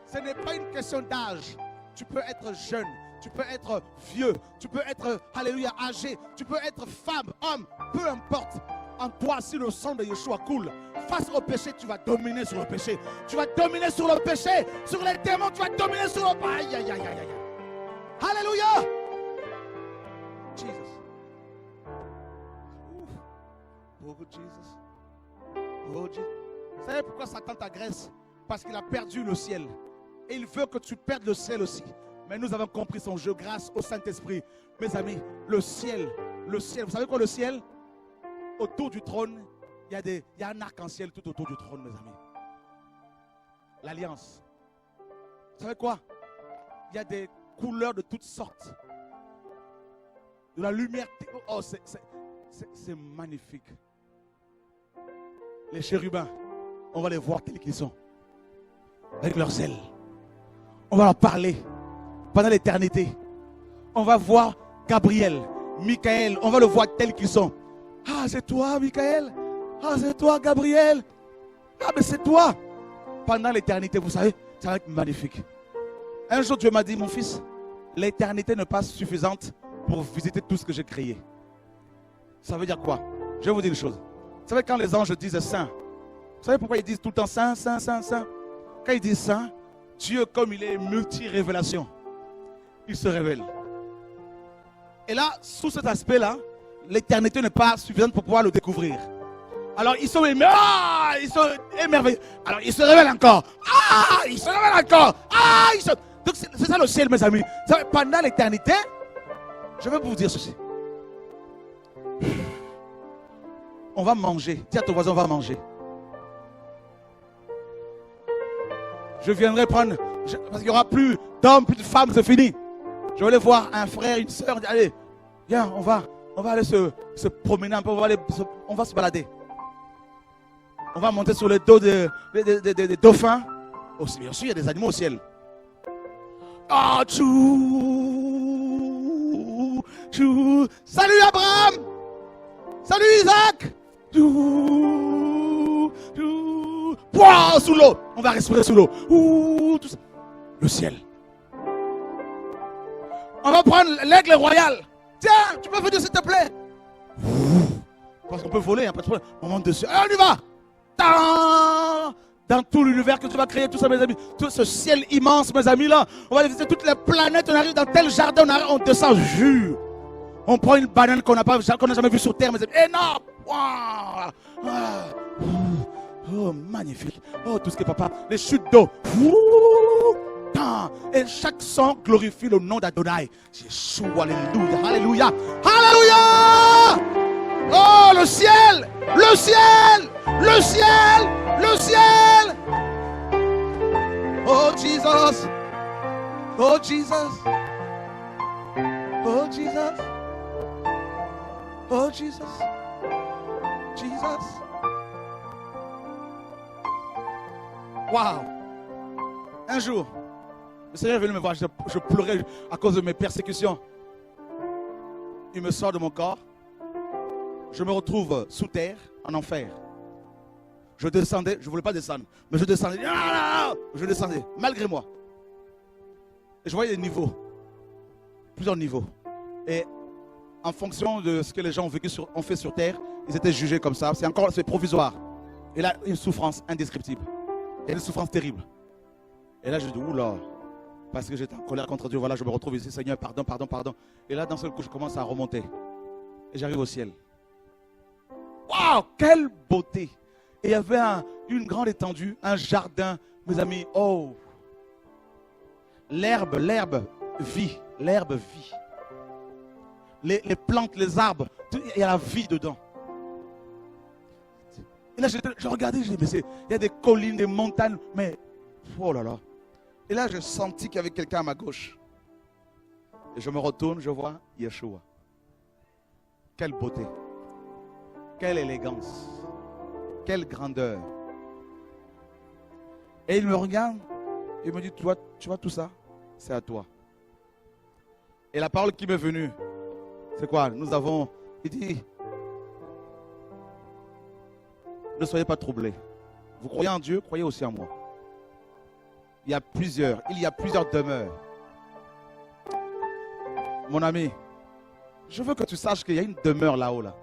Ce n'est pas une question d'âge. Tu peux être jeune, tu peux être vieux, tu peux être, alléluia, âgé, tu peux être femme, homme, peu importe. En toi, si le sang de Yeshua coule, face au péché, tu vas dominer sur le péché. Tu vas dominer sur le péché, sur les démons, tu vas dominer sur le... Aïe, aïe, aïe, aïe, aïe. Alléluia. Jesus. Oh, Jesus. Oh, Jesus. Vous savez pourquoi Satan t'agresse? Parce qu'il a perdu le ciel. Et il veut que tu perdes le ciel aussi. Mais nous avons compris son jeu grâce au Saint-Esprit. Mes amis, le ciel. Vous savez quoi le ciel? Autour du trône, il y a un arc-en-ciel tout autour du trône, mes amis. L'alliance. Vous savez quoi? Il y a des couleurs de toutes sortes. De la lumière. Oh, c'est magnifique. Les chérubins, on va les voir tels qu'ils sont. Avec leurs ailes. On va leur parler pendant l'éternité. On va voir Gabriel, Michael, on va le voir tel qu'ils sont. Ah, c'est toi, Michael. Ah, c'est toi, Gabriel. Ah, mais c'est toi. Pendant l'éternité, vous savez, ça va être magnifique. Un jour, Dieu m'a dit, mon fils, l'éternité n'est pas suffisante pour visiter tout ce que j'ai créé. Ça veut dire quoi? Je vais vous dire une chose. Vous savez, quand les anges disent saint, vous savez pourquoi ils disent tout le temps saint, saint, saint, saint? Quand ils disent saint, Dieu, comme il est multi-révélation, il se révèle. Et là, sous cet aspect-là, l'éternité n'est pas suffisante pour pouvoir le découvrir. Alors, ils sont émerveillés. Alors, ils se révèlent encore. Ah, ils se révèlent encore. Ah, Donc, c'est ça le ciel, mes amis. Pendant l'éternité, je vais vous dire ceci. On va manger. Dis à ton voisin, on va manger. Je viendrai prendre, parce qu'il n'y aura plus d'hommes, plus de femmes, c'est fini. Je vais aller voir un frère, une soeur, allez, viens, on va aller se promener un peu, on va se balader. On va monter sur le dos des dauphins. Aussi, bien sûr, il y a des animaux au ciel. Ah, tchou, tchou. Salut Abraham! Salut Isaac. Pouah, sous l'eau. On va respirer sous l'eau. Tout ça. Le ciel. On va prendre l'aigle royal. Tiens, tu peux venir s'il te plaît. Parce qu'on peut voler, pas de problème. On monte dessus. Allez, on y va. Dans tout l'univers que tu vas créer, tout ça, mes amis. Tout ce ciel immense, mes amis, là. On va visiter toutes les planètes. On arrive dans tel jardin, on descend, jure. On prend une banane qu'on n'a jamais vue sur Terre, mes amis. Énorme. Wow. Oh, magnifique. Oh, tout ce que papa. Les chutes d'eau. Et chaque son glorifie le nom d'Adonai. Jésus, alléluia, alléluia, alléluia. Oh, le ciel, le ciel, le ciel, le ciel. Oh, Jesus. Oh, Jesus. Oh, Jesus. Oh, Jesus. Jesus. Wow. Un jour, le Seigneur est venu me voir, je pleurais à cause de mes persécutions. Il me sort de mon corps. Je me retrouve sous terre, en enfer. Je descendais, je ne voulais pas descendre, mais je descendais. Je descendais, malgré moi. Et je voyais des niveaux, plusieurs niveaux. Et en fonction de ce que les gens ont fait sur terre, ils étaient jugés comme ça. C'est provisoire. Et là, une souffrance indescriptible. Et une souffrance terrible. Et là, je dis, oula, parce que j'étais en colère contre Dieu. Voilà, je me retrouve ici, Seigneur, pardon, pardon, pardon. Et là, d'un seul coup, je commence à remonter. Et j'arrive au ciel. Waouh, quelle beauté! Et il y avait une grande étendue, un jardin, mes amis. Oh! L'herbe vit. L'herbe vit. Les plantes, les arbres, il y a la vie dedans. Et là, je regardais, je dis, mais il y a des collines, des montagnes, mais oh là là. Et là, je sentis qu'il y avait quelqu'un à ma gauche. Et je me retourne, je vois Yeshua. Quelle beauté. Quelle élégance. Quelle grandeur. Et il me regarde. Et il me dit, tu vois tout ça? C'est à toi. Et la parole qui m'est venue, c'est quoi? Il dit, ne soyez pas troublés. Vous croyez en Dieu, croyez aussi en moi. Il y a plusieurs demeures. Mon ami, je veux que tu saches qu'il y a une demeure là-haut. Là.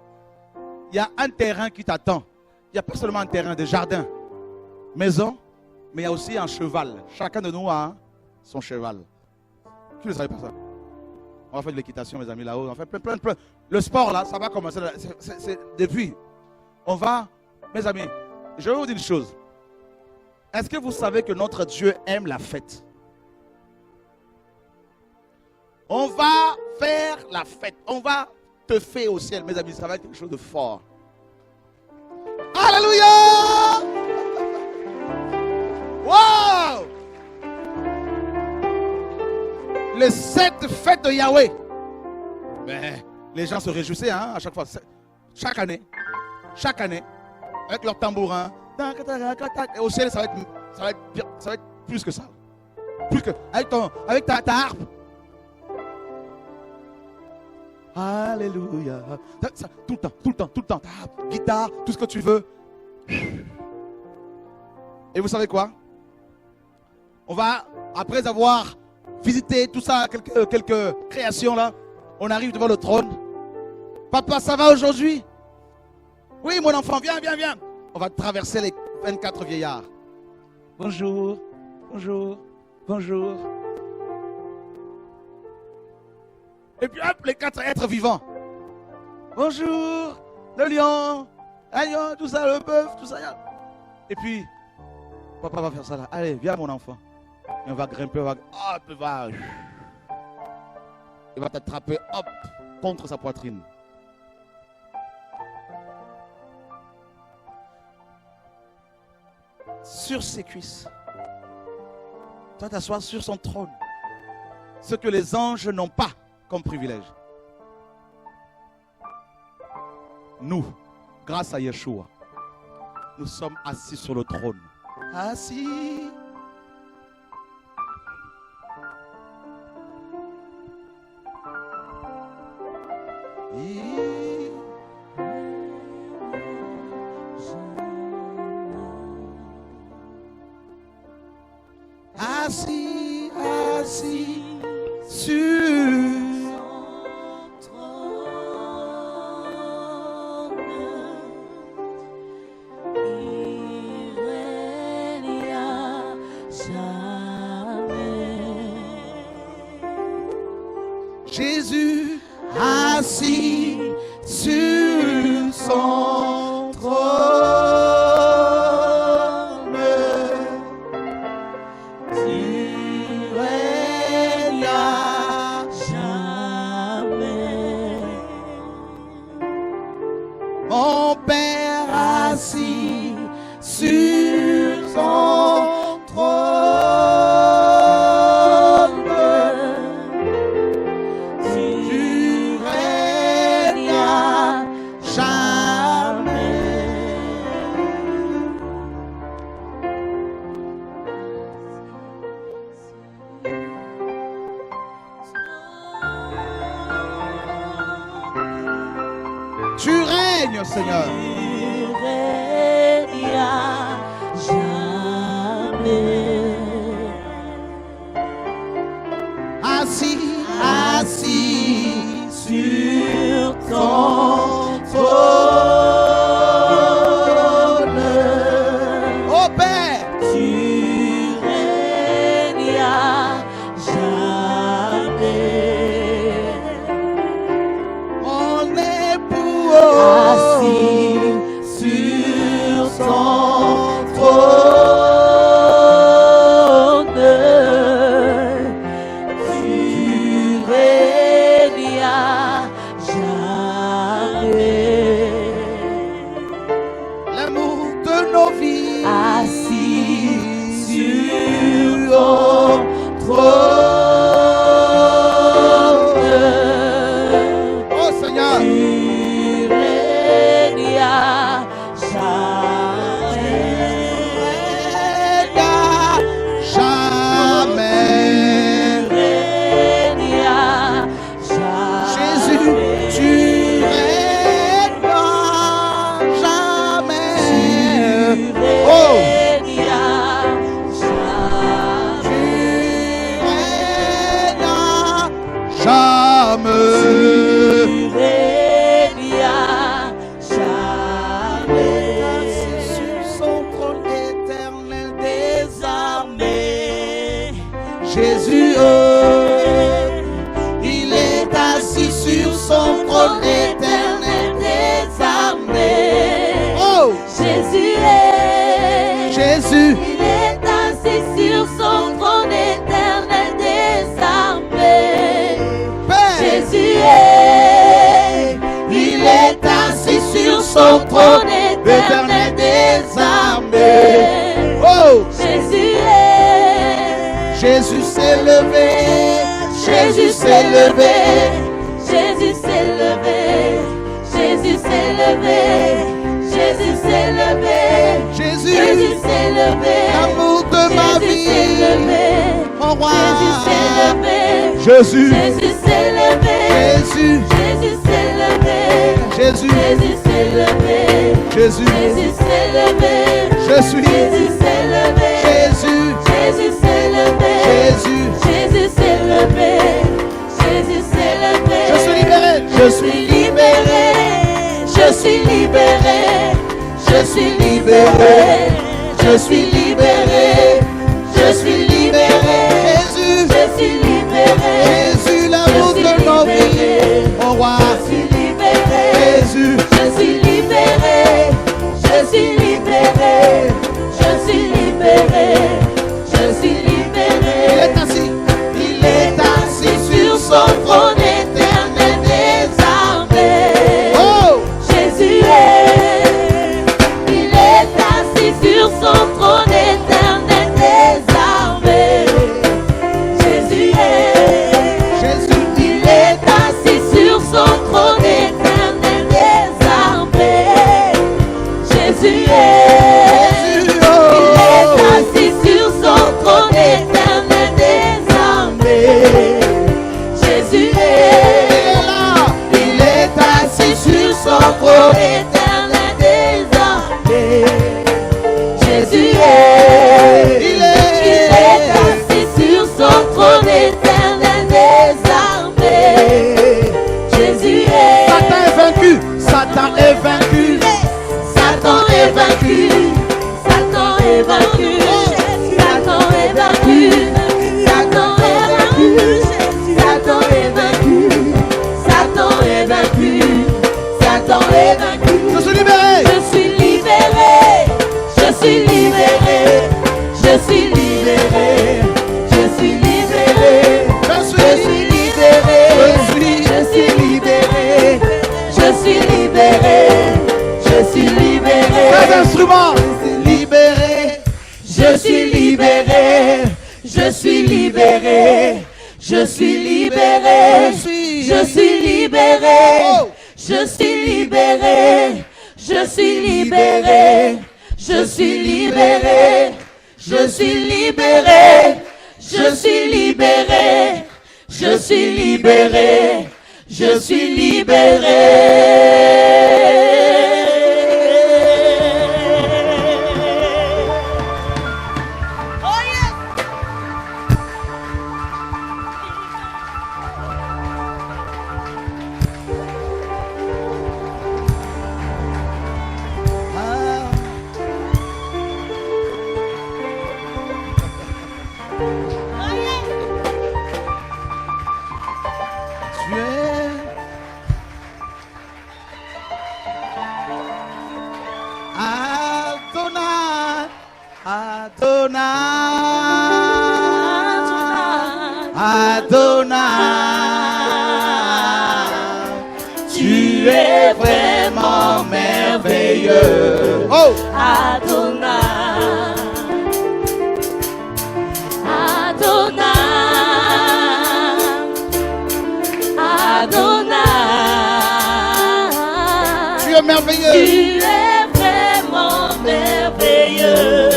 Il y a un terrain qui t'attend. Il n'y a pas seulement un terrain, des jardins, maison, mais il y a aussi un cheval. Chacun de nous a son cheval. Qui ne savait pas ça? On va faire de l'équitation, mes amis, là-haut. On fait plein. Le sport, là, ça va commencer. C'est depuis. On va, mes amis, je vais vous dire une chose. Est-ce que vous savez que notre Dieu aime la fête? On va faire la fête. On va te faire au ciel, mes amis. Ça va être quelque chose de fort. Alléluia! Wow! Les 7 fêtes de Yahweh. Mais les gens se réjouissaient à chaque fois. Chaque année, avec leur tambourin. Et au ciel, ça va être plus que ça. Plus que, avec ta harpe. Alléluia. Tout le temps. Ta harpe, guitare, tout ce que tu veux. Et vous savez quoi? On va, après avoir visité tout ça, quelques créations là, on arrive devant le trône. Papa, ça va aujourd'hui? Oui, mon enfant, viens. On va traverser les 24 vieillards. Bonjour. Et puis hop, les 4 êtres vivants. Bonjour, le lion, tout ça, le bœuf, tout ça. Et puis, papa va faire ça là. Allez, viens mon enfant. Et on va grimper, il va t'attraper, hop, contre sa poitrine. Sur ses cuisses. Toi, t'assois sur son trône. Ce que les anges n'ont pas comme privilège. Nous, grâce à Yeshua, nous sommes assis sur le trône. Assis. assis, assis sur Jésus assis sur son trône. Tu règnes à jamais. Mon Père assis sur son trône. Tu règnes à jamais. Tu règnes, Seigneur. Tu règnes à jamais. Assis, assis Sur ton trône. Oh Père, tu règnes à jamais. mon époux Assis sur son trône, tu règnes à jamais. l'amour de nos vies. Assis sur ton trône, Oh Seigneur, tu règnes à jamais. jamais. Règne à Jésus, jamais. tu règnes jamais. Oh, Règne à tu jamais. règnes jamais. Règne à jamais. Assis sur son trône éternel des armées. Jésus, il est assis sur son trône éternel des armées. Oh, Jésus est. Jésus, Il est assis sur son trône éternel des armées. Père, Jésus est. Il est assis sur son trône éternel des armées. oh, Jésus est. Jésus s'est levé, Jésus s'est levé. Jésus s'est levé. Jésus s'est levé. Jésus s'est levé. Jésus, Jésus s'est levé. l'amour de ma Jésus s'est vie, levé. mon roi. Jésus s'est levé. Jésus, Jésus s'est levé. Jésus, Jésus s'est levé. Jésus, Jésus s'est levé. Jésus, Jésus s'est levé. je suis Jésus s'est levé. Jésus, Jésus s'est levé. Jésus, Jésus s'est levé. Jésus s'est levé. je suis libéré, Je suis libéré. Je suis libéré. Je suis libéré. Je suis libéré. Je suis libéré. Jésus, Je suis libéré. Jésus, l'amour de nos vies, mon roi. Je suis libéré. Jésus, Je suis libéré. Je suis libéré. Je suis libéré. Je suis libéré. il est assis, Il est assis sur son trône éternel des armées. oh, Jésus est. Il est assis sur son trône éternel des armées. Jésus est. Jésus, Il est assis sur son trône éternel des armées. Jésus est. suis libéré, je suis libéré, je suis libéré, je suis libéré, je suis libéré, je suis libéré, je suis libéré. Les instruments, libéré. Je suis libéré, je suis libéré, je suis libéré, je suis libéré, je suis libéré, je suis libéré, je suis libéré, je suis libéré, je suis libéré, je suis libéré, je suis libéré. Tu es vraiment merveilleux. Oh. Adonai, Adonai, Adonai. Tu es merveilleux. Tu es vraiment merveilleux.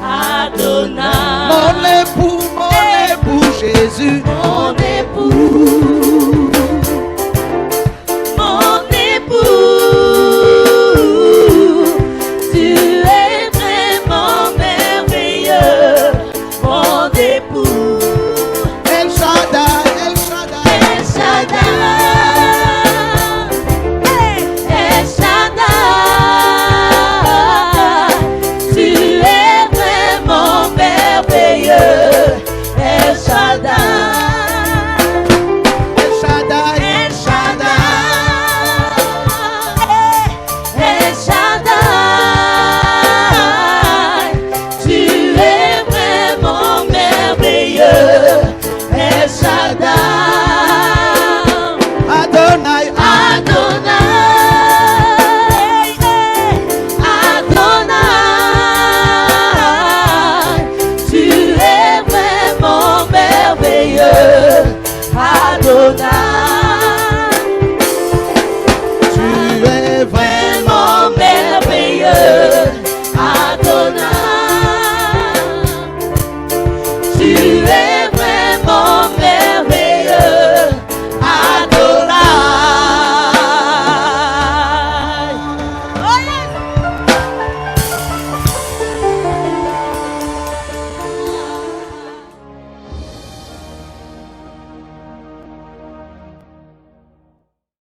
Adonai. Mon époux Jésus.